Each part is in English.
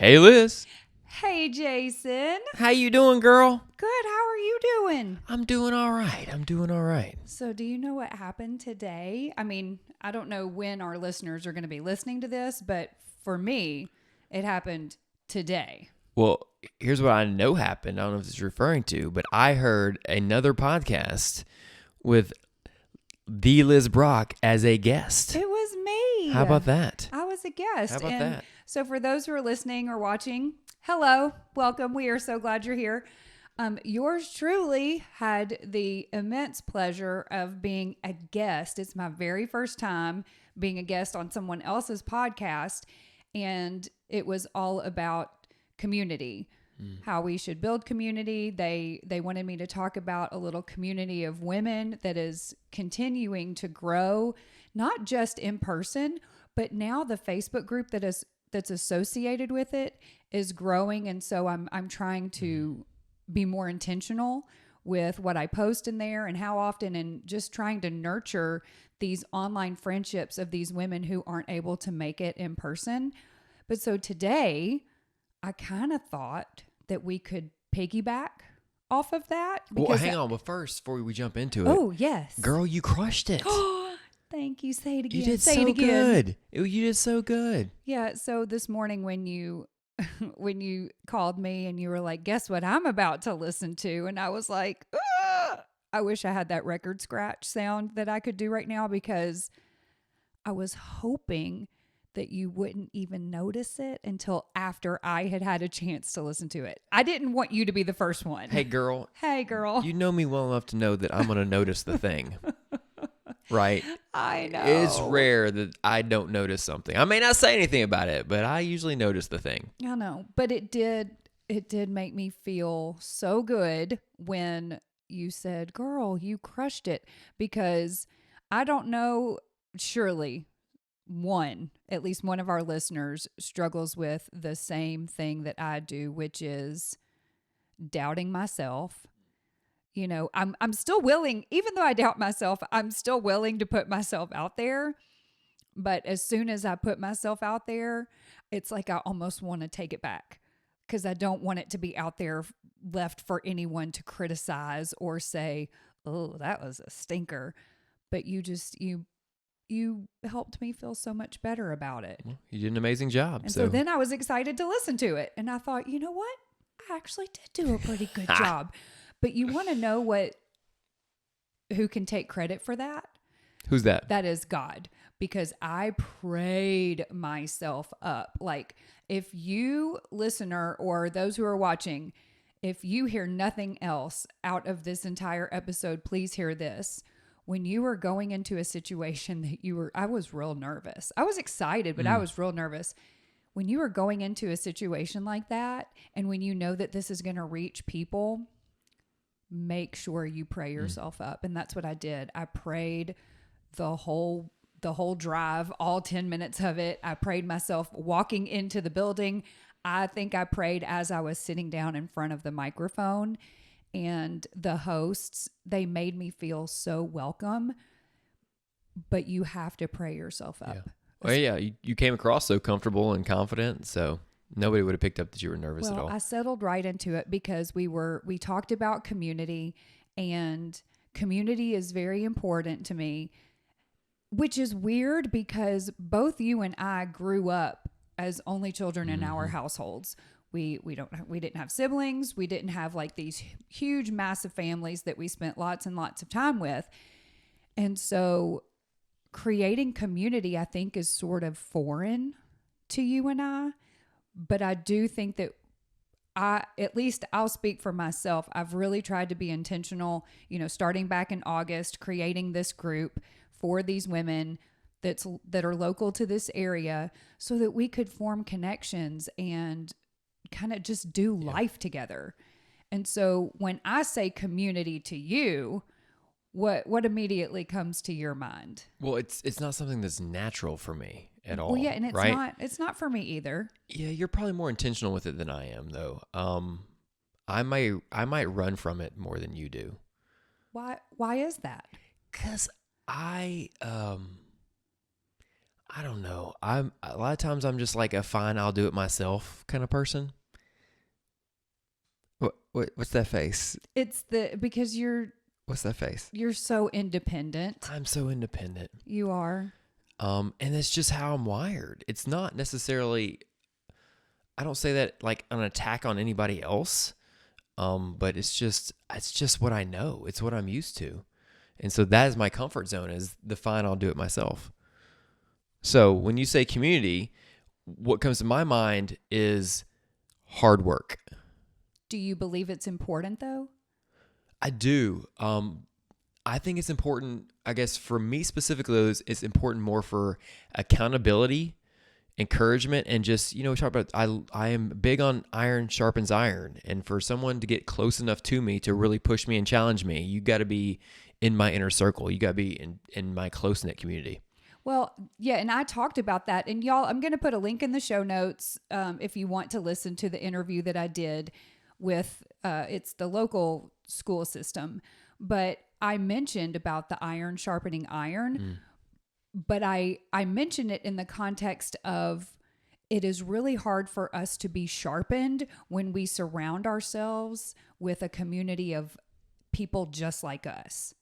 Hey, Liz. Hey, Jason. How you doing, girl? Good. How are you doing? I'm doing all right. So, do you know what happened today? I mean, I don't know when our listeners are going to be listening to this, but for me, it happened today. Well, here's what I know happened. I don't know if it's referring to, but I heard another podcast with the Liz Brock as a guest. It was me. How about that? I was a guest. How about that? So, for those who are listening or watching, hello, welcome. We are so glad you're here. Yours truly had the immense pleasure of being a guest. It's my very first time being a guest on someone else's podcast, and it was all about community, how we should build community. They wanted me to talk about a little community of women that is continuing to grow, not just in person, but now the Facebook group that's associated with it is growing, and so I'm trying to be more intentional with what I post in there and how often, and just trying to nurture these online friendships of these women who aren't able to make it in person. But so today, I kind of thought that we could piggyback off of that. Well, hang on. But first, before we jump into it. Oh, yes. Girl, you crushed it. Thank you. Say it again. You did Say so it again. good. You did so good. Yeah. So this morning when you called me and you were like, guess what I'm about to listen to? And I was like, I wish I had that record scratch sound that I could do right now, because I was hoping that you wouldn't even notice it until after I had a chance to listen to it. I didn't want you to be the first one. Hey, girl. Hey, girl. You know me well enough to know that I'm going to notice the thing. Right? I know. It's rare that I don't notice something. I may not say anything about it, but I usually notice the thing. I know, but it did make me feel so good when you said, girl, you crushed it, because I don't know, surely at least one of our listeners struggles with the same thing that I do, which is doubting myself. You know, I'm still willing, even though I doubt myself, I'm still willing to put myself out there. But as soon as I put myself out there, it's like I almost want to take it back, because I don't want it to be out there left for anyone to criticize or say, oh, that was a stinker. But you helped me feel so much better about it. Well, you did an amazing job. And so then I was excited to listen to it. And I thought, you know what? I actually did do a pretty good job. But you want to know who can take credit for that? Who's that? That is God, because I prayed myself up. Like, if you listener or those who are watching, if you hear nothing else out of this entire episode, please hear this. When you were going into a situation that I was real nervous. I was excited, but I was real nervous. When you are going into a situation like that, and when you know that this is going to reach people, make sure you pray yourself up. And that's what I did. I prayed the whole drive, all 10 minutes of it. I prayed myself walking into the building. I think I prayed as I was sitting down in front of the microphone, and the hosts, they made me feel so welcome. But you have to pray yourself up. Yeah. Well, yeah, you came across so comfortable and confident, so nobody would have picked up that you were nervous at all. I settled right into it, because we talked about community, and community is very important to me, which is weird because both you and I grew up as only children in our households. We didn't have siblings. We didn't have like these huge, massive families that we spent lots and lots of time with. And so creating community, I think, is sort of foreign to you and I. But I do think that at least I'll speak for myself. I've really tried to be intentional, starting back in August, creating this group for these women that are local to this area, so that we could form connections and kind of just do life together. And so when I say community to you, what immediately comes to your mind? Well, it's not something that's natural for me at all. Well, yeah, and right? it's not for me either. Yeah, you're probably more intentional with it than I am, though. I might run from it more than you do. Why is that? 'Cause I I don't know. A lot of times I'm just like a fine, I'll do it myself kind of person. What's that face? It's because What's that face? you're so independent. I'm so independent. You are. And it's just how I'm wired. It's not necessarily, I don't say that like an attack on anybody else. But it's just what I know. It's what I'm used to. And so that is my comfort zone, is the fine, I'll do it myself. So when you say community, what comes to my mind is hard work. Do you believe it's important though? I do. I think it's important, I guess for me specifically, it's important more for accountability, encouragement, and just, we talk about, I am big on iron sharpens iron. And for someone to get close enough to me to really push me and challenge me, you got to be in my inner circle. You got to be in my close-knit community. Well, yeah, and I talked about that. And y'all, I'm going to put a link in the show notes if you want to listen to the interview that I did with, it's the local school system. But I mentioned about the iron sharpening iron, but I mentioned it in the context of it is really hard for us to be sharpened when we surround ourselves with a community of people just like us.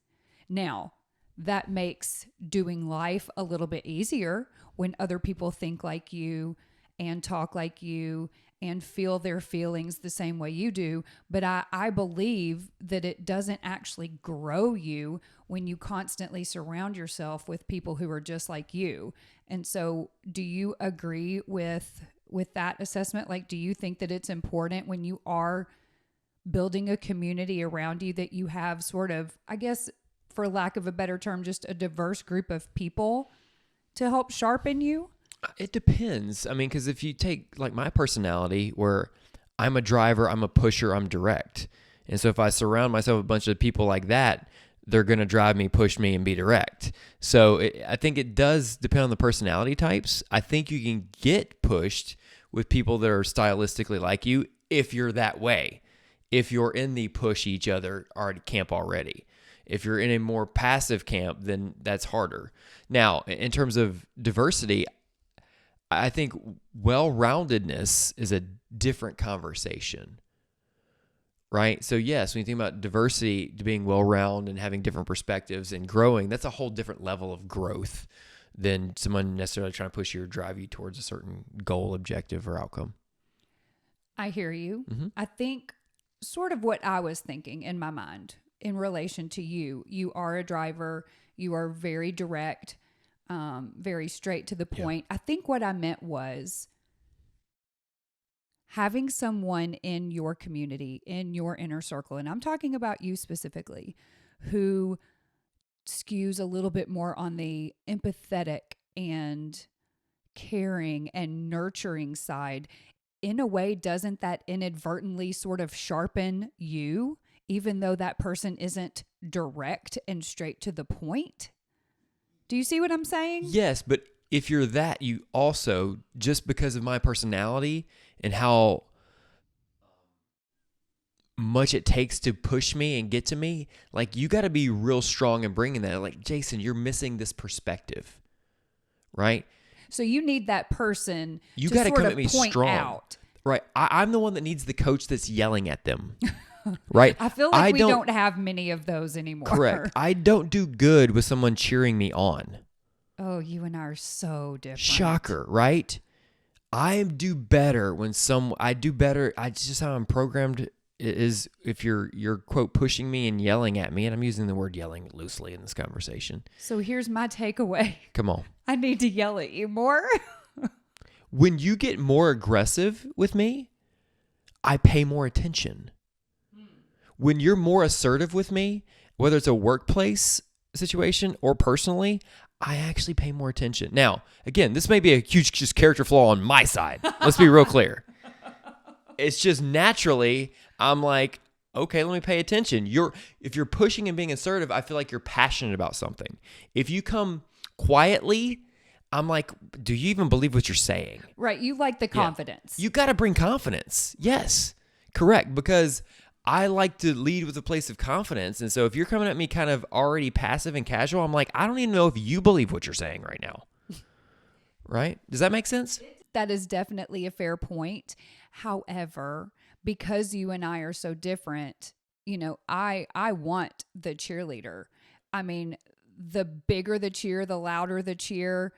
Now, that makes doing life a little bit easier when other people think like you and talk like you and feel their feelings the same way you do. But I believe that it doesn't actually grow you when you constantly surround yourself with people who are just like you. And so do you agree with that assessment? Like, do you think that it's important when you are building a community around you that you have sort of, I guess, for lack of a better term, just a diverse group of people to help sharpen you? It depends. I mean, because if you take like my personality, where I'm a driver, I'm a pusher, I'm direct. And so if I surround myself with a bunch of people like that, they're going to drive me, push me, and be direct. So I think it does depend on the personality types. I think you can get pushed with people that are stylistically like you if you're that way. If you're in the push each other camp already. If you're in a more passive camp, then that's harder. Now, in terms of diversity, I think well-roundedness is a different conversation, right? So yes, when you think about diversity, being well-rounded and having different perspectives and growing, that's a whole different level of growth than someone necessarily trying to push you or drive you towards a certain goal, objective, or outcome. I hear you. Mm-hmm. I think sort of what I was thinking in my mind in relation to you. You are a driver. You are very direct, very straight to the point. Yeah. I think what I meant was having someone in your community, in your inner circle, and I'm talking about you specifically, who skews a little bit more on the empathetic and caring and nurturing side. In a way, doesn't that inadvertently sort of sharpen you, even though that person isn't direct and straight to the point? Do you see what I'm saying? Yes, but if you're that, you also, just because of my personality and how much it takes to push me and get to me, like, you got to be real strong in bringing that. Like, Jason, you're missing this perspective, right? So you need that person you to gotta sort come of at me point strong. out. Right. I'm the one that needs the coach that's yelling at them. Right. I feel like we don't have many of those anymore. Correct. I don't do good with someone cheering me on. Oh, you and I are so different. Shocker, right? I do better when I do better. It's just how I'm programmed. Is if you're quote pushing me and yelling at me, and I'm using the word yelling loosely in this conversation. So here's my takeaway. Come on. I need to yell at you more. When you get more aggressive with me, I pay more attention. When you're more assertive with me, whether it's a workplace situation or personally, I actually pay more attention. Now, again, this may be a huge just character flaw on my side. Let's be real clear. It's just naturally, I'm like, okay, let me pay attention. If you're pushing and being assertive, I feel like you're passionate about something. If you come quietly, I'm like, do you even believe what you're saying? Right. You like the confidence. Yeah. You got to bring confidence. Yes, correct. Because I like to lead with a place of confidence. And so if you're coming at me kind of already passive and casual, I'm like, I don't even know if you believe what you're saying right now. right? Does that make sense? That is definitely a fair point. However, because you and I are so different, I want the cheerleader. I mean, the bigger the cheer, the louder the cheer.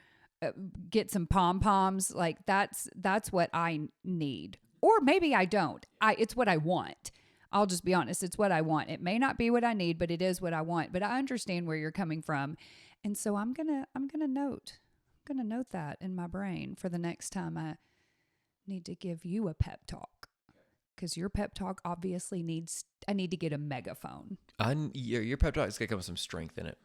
Get some pom poms. Like that's what I need. Or maybe I don't. It's what I want. I'll just be honest. It's what I want. It may not be what I need, but it is what I want. But I understand where you're coming from, and so I'm gonna note that in my brain for the next time I need to give you a pep talk, because your pep talk obviously I need to get a megaphone. Your pep talk is gonna come with some strength in it.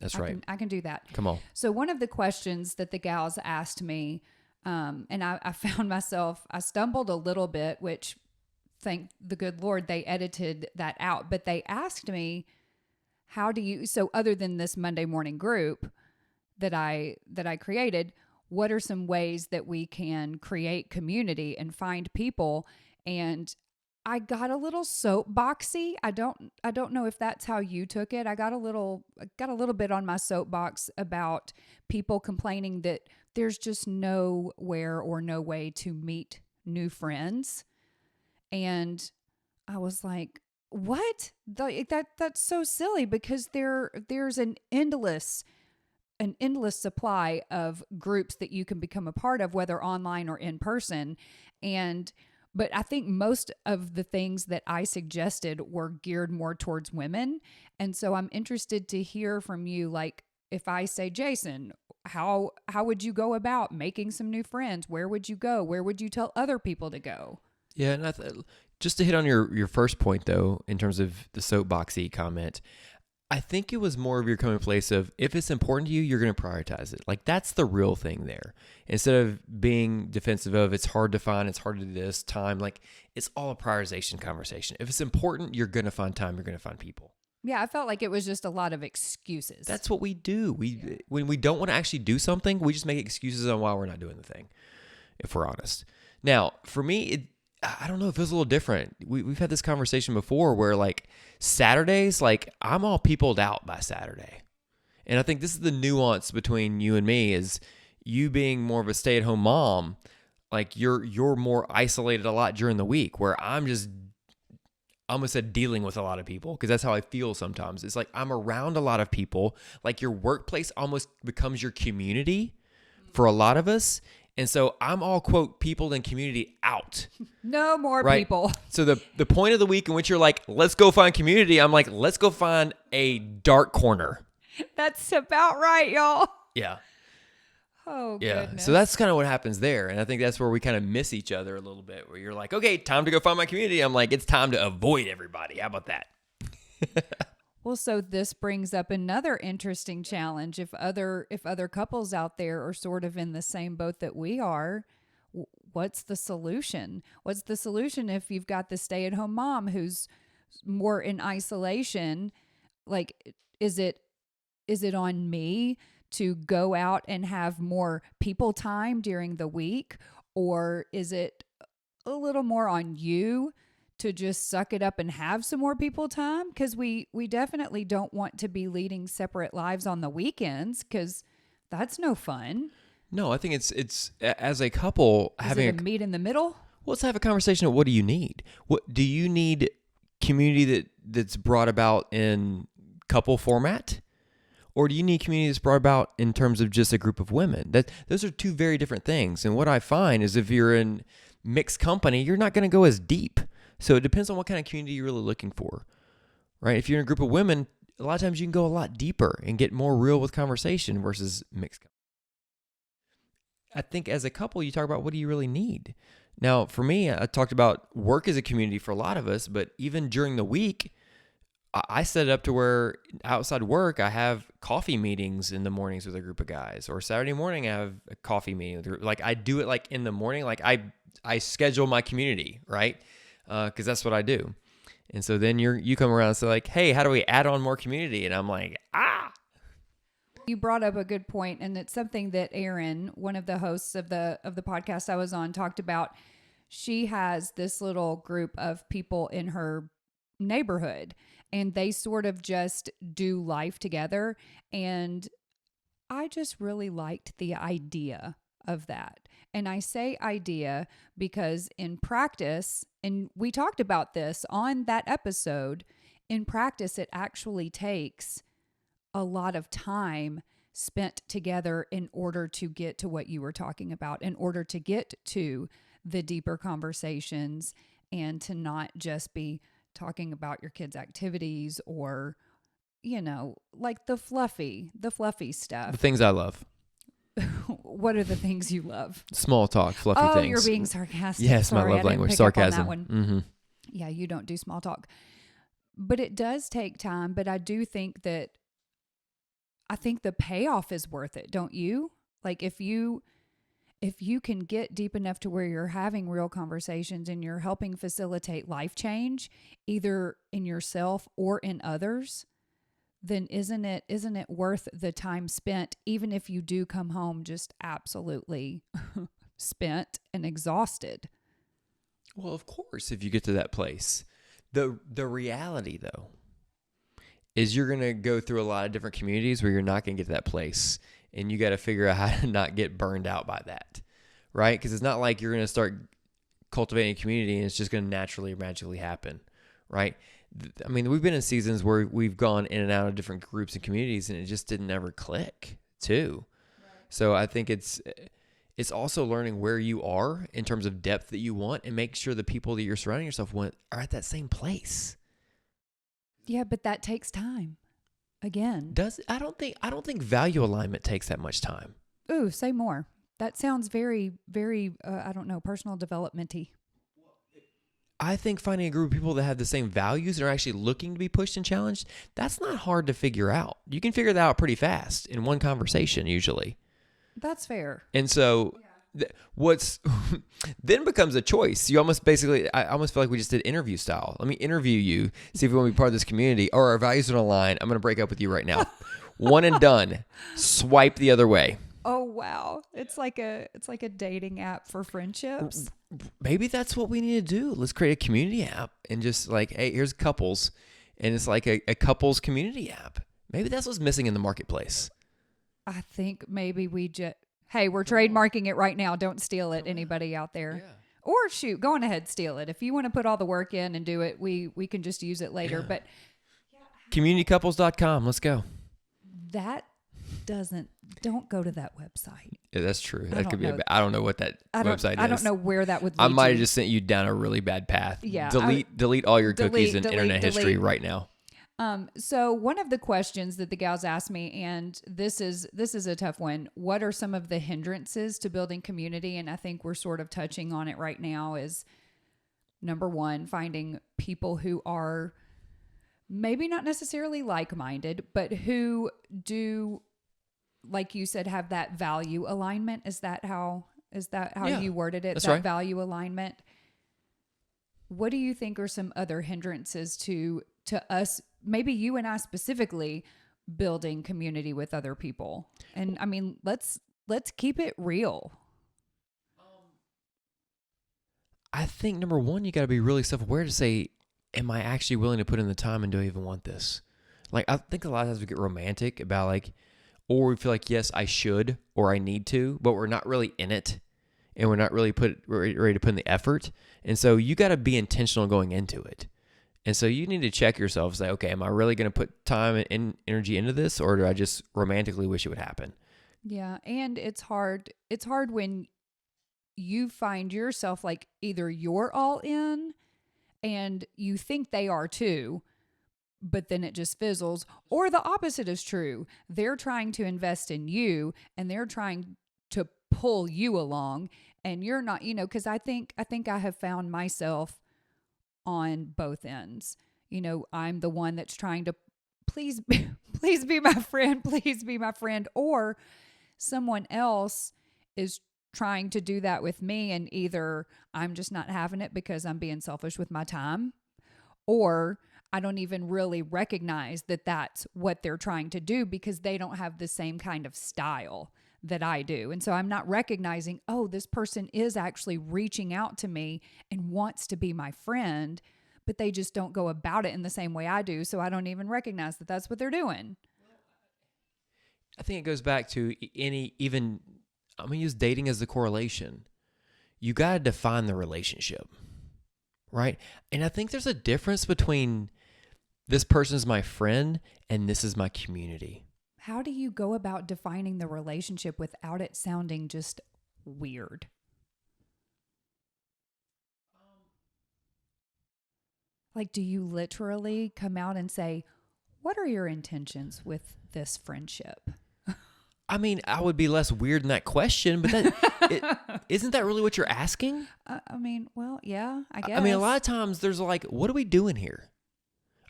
That's right. I can do that. Come on. So one of the questions that the gals asked me, and I found myself, I stumbled a little bit, which thank the good Lord they edited that out. But they asked me, so other than this Monday morning group that I created, what are some ways that we can create community and find people? And I got a little soapboxy. I don't know if that's how you took it. I got a little bit on my soapbox about people complaining that there's just nowhere or no way to meet new friends. And I was like, what? That's so silly, because there's an endless supply of groups that you can become a part of, whether online or in person. But I think most of the things that I suggested were geared more towards women. And so I'm interested to hear from you. Like, if I say, Jason, how would you go about making some new friends? Where would you go? Where would you tell other people to go? Yeah, and just to hit on your first point, though, in terms of the soapboxy comment, I think it was more of your coming place of, if it's important to you, you're going to prioritize it. Like, that's the real thing there. Instead of being defensive of, it's hard to find, it's hard to do this, time, like, it's all a prioritization conversation. If it's important, you're going to find time, you're going to find people. Yeah, I felt like it was just a lot of excuses. That's what we do. When we don't want to actually do something, we just make excuses on why we're not doing the thing, if we're honest. Now, for me, I don't know, it feels a little different. We've had this conversation before where, like, Saturdays, like, I'm all peopled out by Saturday. And I think this is the nuance between you and me, is you being more of a stay-at-home mom, like, you're more isolated a lot during the week, where I'm almost said dealing with a lot of people, because that's how I feel sometimes. It's like I'm around a lot of people. Like, your workplace almost becomes your community for a lot of us. And so I'm all, quote, people and community out. No more right? people. So the point of the week in which you're like, let's go find community, I'm like, let's go find a dark corner. That's about right, y'all. Yeah. Oh, yeah. goodness. So that's kind of what happens there. And I think that's where we kind of miss each other a little bit, where you're like, okay, time to go find my community. I'm like, it's time to avoid everybody. How about that? Well, so this brings up another interesting challenge. If other couples out there are sort of in the same boat that we are, what's the solution? What's the solution if you've got the stay-at-home mom who's more in isolation? Like, is it on me to go out and have more people time during the week, or is it a little more on you to just suck it up and have some more people time? Because we definitely don't want to be leading separate lives on the weekends, because that's no fun. No, I think it's as a couple having a meet in the middle. Well, let's have a conversation of, what do you need? What do you need? Community that's brought about in couple format, or do you need community that's brought about in terms of just a group of women? Those are two very different things. And what I find is, if you're in mixed company, you're not going to go as deep. So it depends on what kind of community you're really looking for, right? If you're in a group of women, a lot of times you can go a lot deeper and get more real with conversation versus mixed. I think as a couple, you talk about, what do you really need? Now, for me, I talked about work as a community for a lot of us, but even during the week, I set it up to where outside work, I have coffee meetings in the mornings with a group of guys, or Saturday morning, I have a coffee meeting with a group. Like, I do it like in the morning, like I schedule my community, right? Because that's what I do. And so then you come around and say, like, hey, how do we add on more community? And I'm like, You brought up a good point, and it's something that Erin, one of the hosts of the podcast I was on, talked about. She has this little group of people in her neighborhood, and they sort of just do life together. And I just really liked the idea of that. And I say idea because in practice, and we talked about this on that episode, in practice, it actually takes a lot of time spent together in order to get to what you were talking about, in order to get to the deeper conversations and to not just be talking about your kids' activities or, like the fluffy The stuff. things I love. What are the things you love? Small talk, fluffy things. Oh, you're being sarcastic. Yes, Sorry, my love I didn't language, pick up on sarcasm. that one. Mm-hmm. Yeah, you don't do small talk. But it does take time, but I do think that the payoff is worth it, don't you? Like if you can get deep enough to where you're having real conversations and you're helping facilitate life change either in yourself or in others, then isn't it worth the time spent, even if you do come home just absolutely spent and exhausted? Well, of course, if you get to that place. The reality, though, is you're going to go through a lot of different communities where you're not going to get to that place. And you got to figure out how to not get burned out by that, right? Because it's not like you're going to start cultivating a community and it's just going to naturally or magically happen, right? I mean, we've been in seasons where we've gone in and out of different groups and communities and it just didn't ever click, too. Right. So I think it's also learning where you are in terms of depth that you want and make sure the people that you're surrounding yourself with are at that same place. Yeah, but that takes time. Again. I don't think value alignment takes that much time. Ooh, say more. That sounds very, very, I don't know, personal development-y. I think finding a group of people that have the same values and are actually looking to be pushed and challenged, that's not hard to figure out. You can figure that out pretty fast in one conversation, usually. That's fair. And so what's then becomes a choice. You almost basically, I almost feel like we just did interview style. Let me interview you, see if you want to be part of this community or our values don't align. I'm going to break up with you right now. One and done. Swipe the other way. Oh, wow. It's like a dating app for friendships. Maybe that's what we need to do. Let's create a community app and just like, hey, here's couples. And it's like a couples community app. Maybe that's what's missing in the marketplace. I think maybe we're trademarking it right now. Don't steal it, anybody out there. Yeah. Or shoot, go on ahead, steal it. If you want to put all the work in and do it, we can just use it later. Yeah. But communitycouples.com. Let's go. Don't go to that website. Yeah, that's true. That could be I don't know what that website is. I don't know where that would lead I might have just sent you down a really bad path. Yeah. Delete all your cookies in internet history right now. So one of the questions that the gals asked me, and this is a tough one. What are some of the hindrances to building community? And I think we're sort of touching on it right now is number one, finding people who are maybe not necessarily like-minded, but who do, like you said, have that value alignment. Is that how Yeah, you worded it? That's that right. Value alignment. What do you think are some other hindrances to us, maybe you and I specifically, building community with other people? And I mean, let's keep it real. I think number one, you got to be really self-aware to say, am I actually willing to put in the time and do I even want this? Like, I think a lot of times we get romantic about like, or we feel like, yes, I should, or I need to, but we're not really in it and we're not really ready to put in the effort. And so you got to be intentional going into it. And so you need to check yourself, say, okay, am I really going to put time and energy into this, or do I just romantically wish it would happen? Yeah. And it's hard when you find yourself like either you're all in and you think they are too, but then it just fizzles, or the opposite is true. They're trying to invest in you and they're trying to pull you along and you're not, because I think I have found myself on both ends. I'm the one that's trying to please be my friend, please be my friend, or someone else is trying to do that with me, and either I'm just not having it because I'm being selfish with my time, or I don't even really recognize that that's what they're trying to do because they don't have the same kind of style that I do. And so I'm not recognizing, oh, this person is actually reaching out to me and wants to be my friend, but they just don't go about it in the same way I do. So I don't even recognize that that's what they're doing. I think it goes back to I'm going to use dating as the correlation. You got to define the relationship, right? And I think there's a difference between this person is my friend and this is my community. How do you go about defining the relationship without it sounding just weird? Like, do you literally come out and say, what are your intentions with this friendship? I mean, I would be less weird in that question, but isn't that really what you're asking? I mean, well, yeah, I guess. I mean, a lot of times there's like, what are we doing here?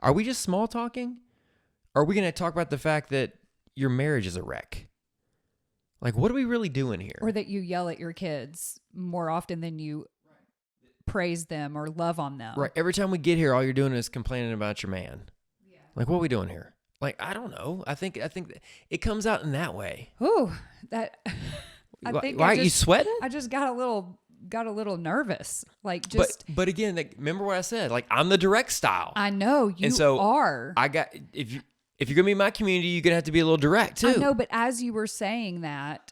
Are we just small talking? Or are we going to talk about the fact that your marriage is a wreck? Like, what are we really doing here? Or that you yell at your kids more often than you praise them or love on them. Right. Every time we get here, all you're doing is complaining about your man. Yeah. Like, what are we doing here? Like, I don't know. I think that it comes out in that way. Ooh, that. Why are you sweating? I just got a little nervous. Like, just. But again, like, remember what I said? Like, I'm the direct style. I know you are. I got if you're gonna be in my community, you're gonna have to be a little direct too. I know, but as you were saying that,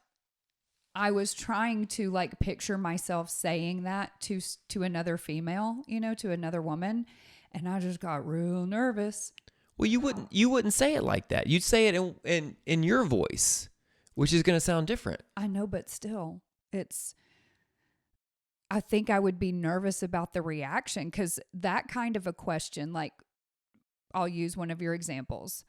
I was trying to like picture myself saying that to another female, to another woman, and I just got real nervous. Well, you wouldn't say it like that. You'd say it in your voice, which is going to sound different. I know, but still, I think I would be nervous about the reaction, because that kind of a question, like, I'll use one of your examples.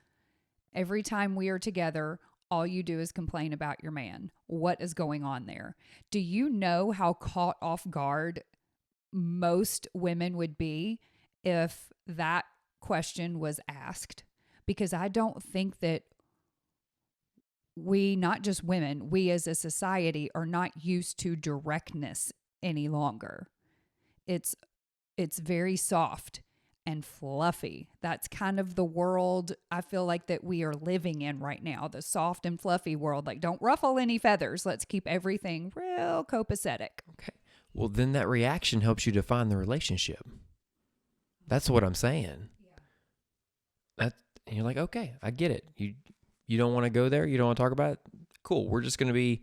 Every time we are together, all you do is complain about your man. What is going on there? Do you know how caught off guard most women would be if that question was asked? Because I don't think that we, not just women, we as a society are not used to directness any longer. It's very soft and fluffy. That's kind of the world I feel like that we are living in right now, the soft and fluffy world. Like, don't ruffle any feathers. Let's keep everything real copacetic. Okay. Well, then that reaction helps you define the relationship. That's what I'm saying. Yeah. And you're like, okay, I get it. You don't want to go there? You don't want to talk about it? Cool. We're just going to be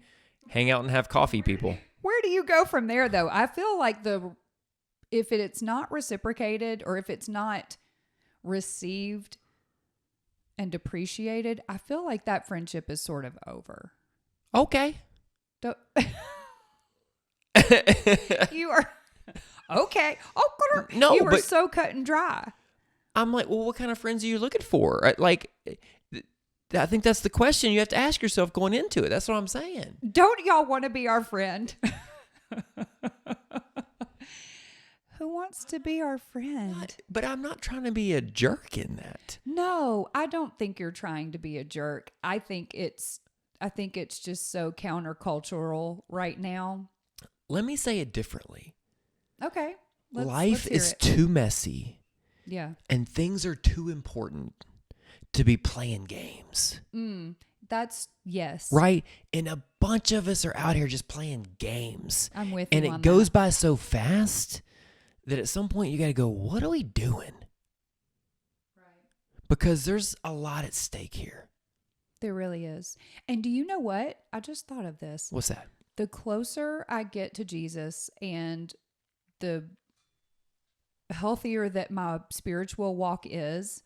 hang out and have coffee, people. Where do you go from there, though? I feel like if it's not reciprocated, or if it's not received and appreciated, I feel like that friendship is sort of over. Okay. You are okay. Oh, no, you were so cut and dry. I'm like, well, what kind of friends are you looking for? Like, I think that's the question you have to ask yourself going into it. That's what I'm saying. Don't y'all want to be our friend? Who wants to be our friend? But I'm not trying to be a jerk in that. No, I don't think you're trying to be a jerk. I think it's just so countercultural right now. Let me say it differently. Okay. Life is too messy. Yeah. And things are too important to be playing games. That's, yes. Right? And a bunch of us are out here just playing games. I'm with you. And it goes by so fast that at some point you got to go, what are we doing? Right. Because there's a lot at stake here. There really is. And do you know what? I just thought of this. What's that? The closer I get to Jesus and the healthier that my spiritual walk is,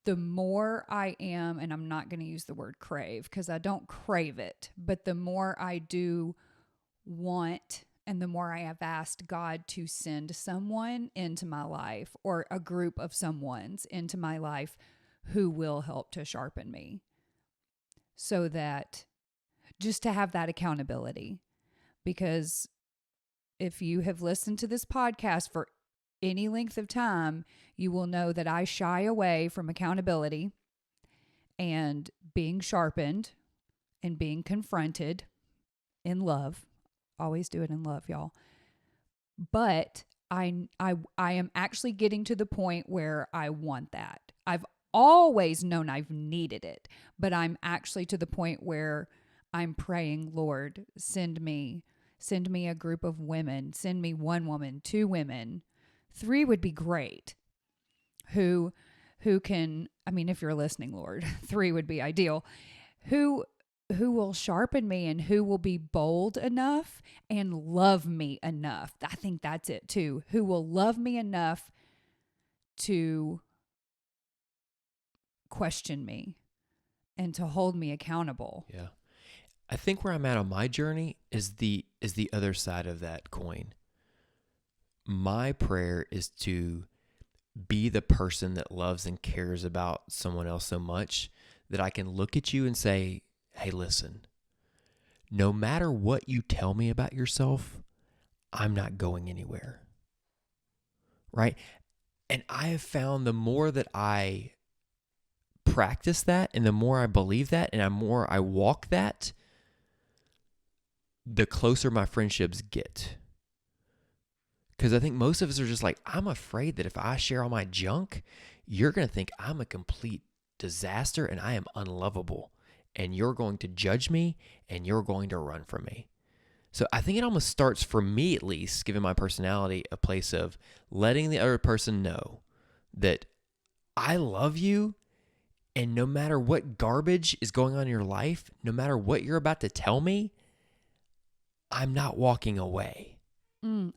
the more I am, and I'm not going to use the word crave because I don't crave it, but the more I do want, and the more I have asked God to send someone into my life, or a group of someone's into my life who will help to sharpen me, so that just to have that accountability. Because if you have listened to this podcast for any length of time, you will know that I shy away from accountability and being sharpened and being confronted in love. Always do it in love, y'all. But I am actually getting to the point where I want that. I've always known I've needed it, but I'm actually to the point where I'm praying, Lord, send me a group of women, send me one woman, 2 women, 3 would be great, who can, I mean, if you're listening, Lord, 3 would be ideal, who who will sharpen me and who will be bold enough and love me enough. I think that's it too. Who will love me enough to question me and to hold me accountable. Yeah. I think where I'm at on my journey is the other side of that coin. My prayer is to be the person that loves and cares about someone else so much that I can look at you and say, hey, listen, no matter what you tell me about yourself, I'm not going anywhere. Right? And I have found the more that I practice that and the more I believe that and the more I walk that, the closer my friendships get. Because I think most of us are just like, I'm afraid that if I share all my junk, you're going to think I'm a complete disaster and I am unlovable. And you're going to judge me and you're going to run from me. So I think it almost starts, for me at least, given my personality, a place of letting the other person know that I love you, and no matter what garbage is going on in your life, no matter what you're about to tell me, I'm not walking away.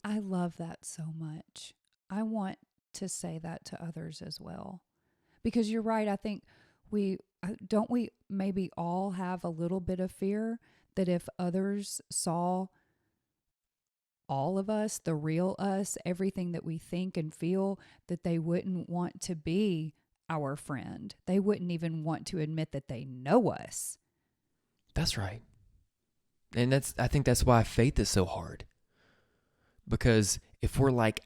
I love that so much. I want to say that to others as well. Because you're right. I think we maybe all have a little bit of fear that if others saw all of us, the real us, everything that we think and feel, that they wouldn't want to be our friend. They wouldn't even want to admit that they know us. That's right. And I think that's why faith is so hard. Because if we're like,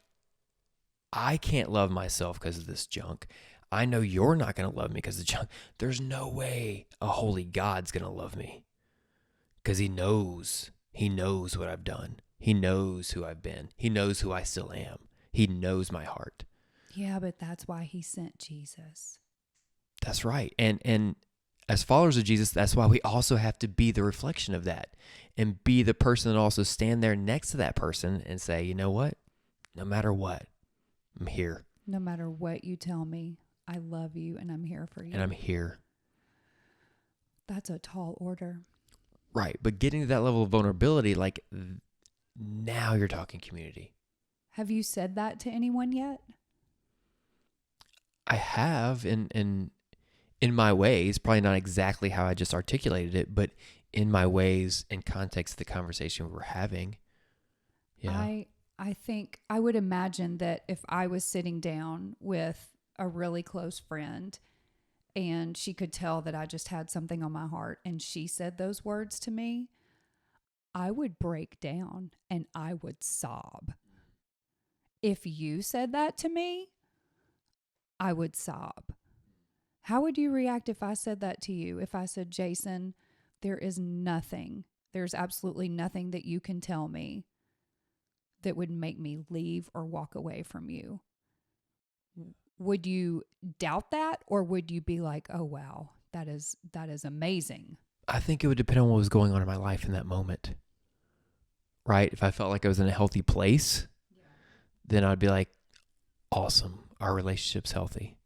I can't love myself because of this junk, I know you're not going to love me because of the junk, there's no way a holy God's going to love me. Because he knows what I've done. He knows who I've been. He knows who I still am. He knows my heart. Yeah, but that's why he sent Jesus. That's right. And as followers of Jesus, that's why we also have to be the reflection of that and be the person that also stand there next to that person and say, you know what? No matter what, I'm here. No matter what you tell me, I love you and I'm here for you. And I'm here. That's a tall order. Right. But getting to that level of vulnerability, like now you're talking community. Have you said that to anyone yet? I have in my ways, probably not exactly how I just articulated it, but in my ways, in context of the conversation we were having. Yeah. I think I would imagine that if I was sitting down with a really close friend and she could tell that I just had something on my heart and she said those words to me, I would break down and I would sob. If you said that to me, I would sob. How would you react if I said that to you? If I said, Jason, there's absolutely nothing that you can tell me that would make me leave or walk away from you. Would you doubt that, or would you be like, oh, wow, that is amazing? I think it would depend on what was going on in my life in that moment, right? If I felt like I was in a healthy place, then I'd be like, awesome, our relationship's healthy.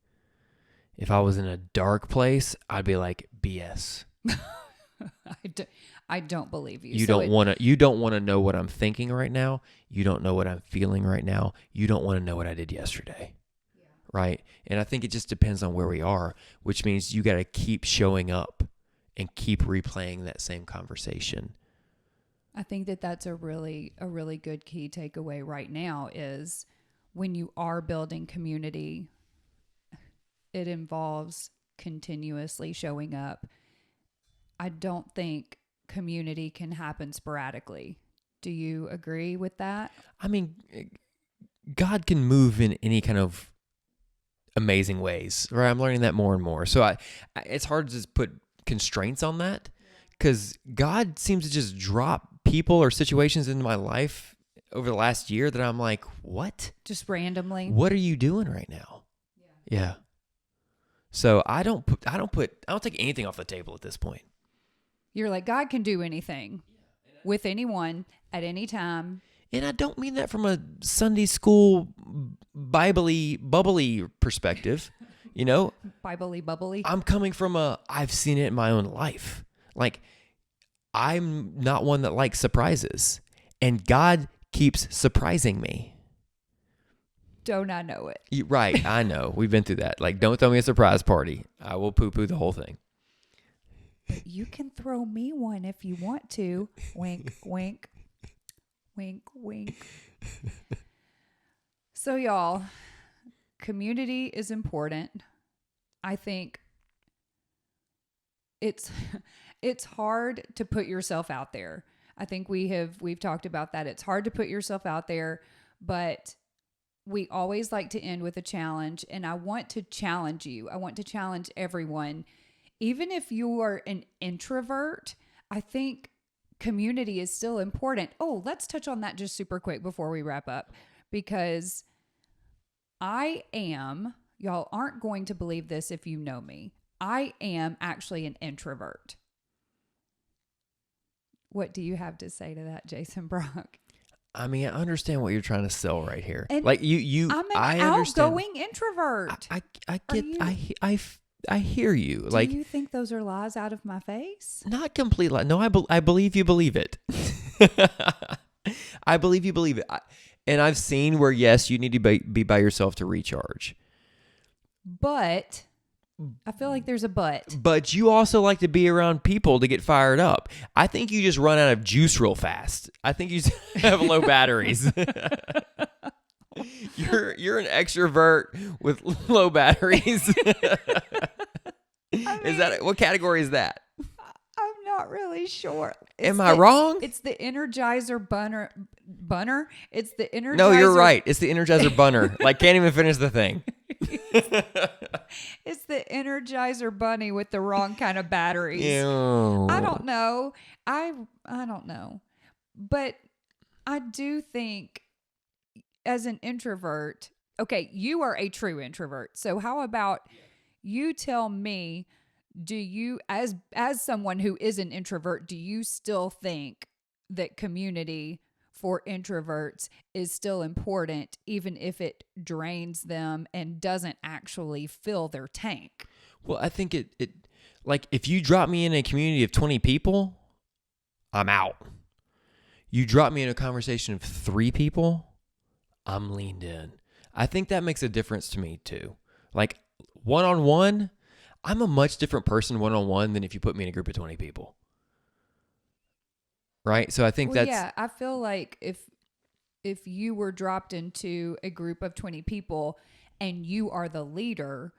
If I was in a dark place, I'd be like, BS. I don't believe you. You don't want to know what I'm thinking right now. You don't know what I'm feeling right now. You don't want to know what I did yesterday. Yeah. Right? And I think it just depends on where we are, which means you got to keep showing up and keep replaying that same conversation. I think that that's a really good key takeaway right now is when you are building community, it involves continuously showing up. I don't think community can happen sporadically. Do you agree with that? I mean, God can move in any kind of amazing ways, right? I'm learning that more and more. So it's hard to just put constraints on that because God seems to just drop people or situations into my life over the last year that I'm like, what? Just randomly. What are you doing right now? Yeah. So I don't take anything off the table at this point. You're like, God can do anything with anyone at any time. And I don't mean that from a Sunday school Bible-y, bubbly perspective, you know? Bible-y, bubbly. I'm coming from I've seen it in my own life. Like, I'm not one that likes surprises. And God keeps surprising me. Don't I know it? Right, I know. We've been through that. Like, don't throw me a surprise party. I will poo-poo the whole thing. But you can throw me one if you want to. Wink, wink, wink, wink. So, y'all, community is important. I think it's hard to put yourself out there. I think we've talked about that. It's hard to put yourself out there, but we always like to end with a challenge, and I want to challenge you. I want to challenge everyone. Even if you are an introvert, I think community is still important. Oh, let's touch on that just super quick before we wrap up, because y'all aren't going to believe this if you know me, I am actually an introvert. What do you have to say to that, Jason Brock? I mean, I understand what you're trying to sell right here. And like you, I'm an I outgoing understand. introvert. I get, I hear you. Do you think those are lies out of my face? Not complete lie. No, I believe you believe it. I believe you believe it. And I've seen where, yes, you need to be by yourself to recharge. But I feel like there's a but. But you also like to be around people to get fired up. I think you just run out of juice real fast. I think you have low batteries. You're an extrovert with low batteries. Is that what category is that? I'm not really sure. Am I wrong? It's the Energizer bunner. It's the Energizer. No, you're right. It's the Energizer bunner. Like, can't even finish the thing. It's the Energizer bunny with the wrong kind of batteries. Ew. I don't know. I don't know. But I do think as an introvert, okay, you are a true introvert. So how about you tell me, do you, as someone who is an introvert, do you still think that community for introverts is still important, even if it drains them and doesn't actually fill their tank? Well, I think it like, if you drop me in a community of 20 people, I'm out. You drop me in a conversation of 3 people, I'm leaned in. I think that makes a difference to me too. Like, one-on-one, I'm a much different person one-on-one than if you put me in a group of 20 people. Right? So I think yeah, I feel like if you were dropped into a group of 20 people and you are the leader,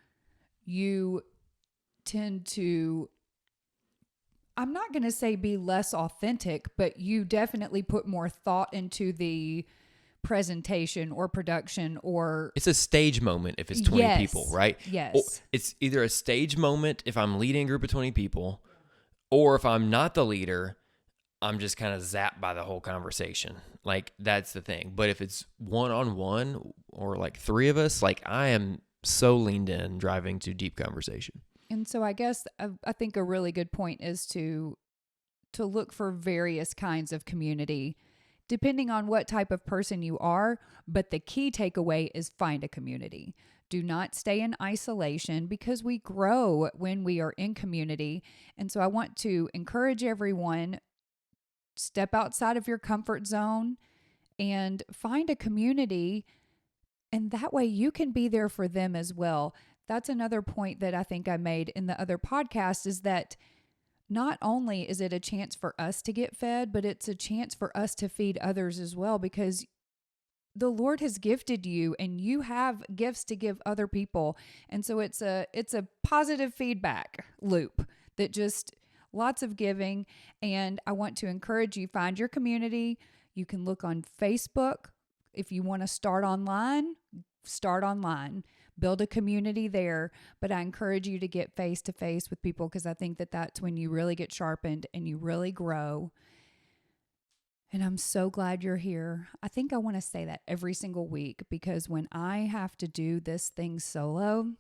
you tend to, I'm not going to say be less authentic, but you definitely put more thought into the presentation or production, or it's a stage moment if it's 20 people, right? Yes. Or it's either a stage moment if I'm leading a group of 20 people, or if I'm not the leader, I'm just kind of zapped by the whole conversation. Like, that's the thing. But if it's one-on-one or like 3 of us, like, I am so leaned in, driving to deep conversation. And so I guess I think a really good point is to look for various kinds of community, depending on what type of person you are. But the key takeaway is find a community. Do not stay in isolation, because we grow when we are in community. And so I want to encourage everyone, step outside of your comfort zone and find a community. And that way you can be there for them as well. That's another point that I think I made in the other podcast, is that not only is it a chance for us to get fed, but it's a chance for us to feed others as well, because the Lord has gifted you and you have gifts to give other people. And so it's a positive feedback loop that just lots of giving. And I want to encourage you, find your community. You can look on Facebook. If you want to start online, build a community there. But I encourage you to get face to face with people, because I think that that's when you really get sharpened and you really grow. And I'm so glad you're here. I think I want to say that every single week, because when I have to do this thing solo,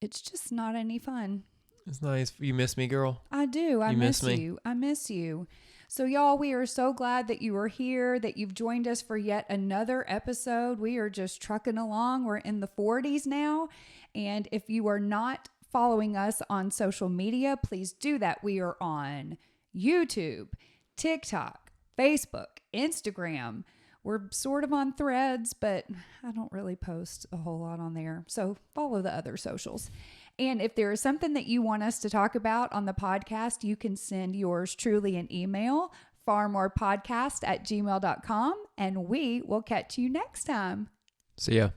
it's just not any fun. It's nice. You miss me, girl? I do. I miss me? you. I miss you. So y'all, we are so glad that you are here, that you've joined us for yet another episode. We are just trucking along. We're in the 40s now. And if you are not following us on social media, please do that. We are on YouTube, TikTok, Facebook, Instagram. We're sort of on Threads, but I don't really post a whole lot on there. So follow the other socials. And if there is something that you want us to talk about on the podcast, you can send yours truly an email, farmorepodcast@gmail.com, and we will catch you next time. See ya.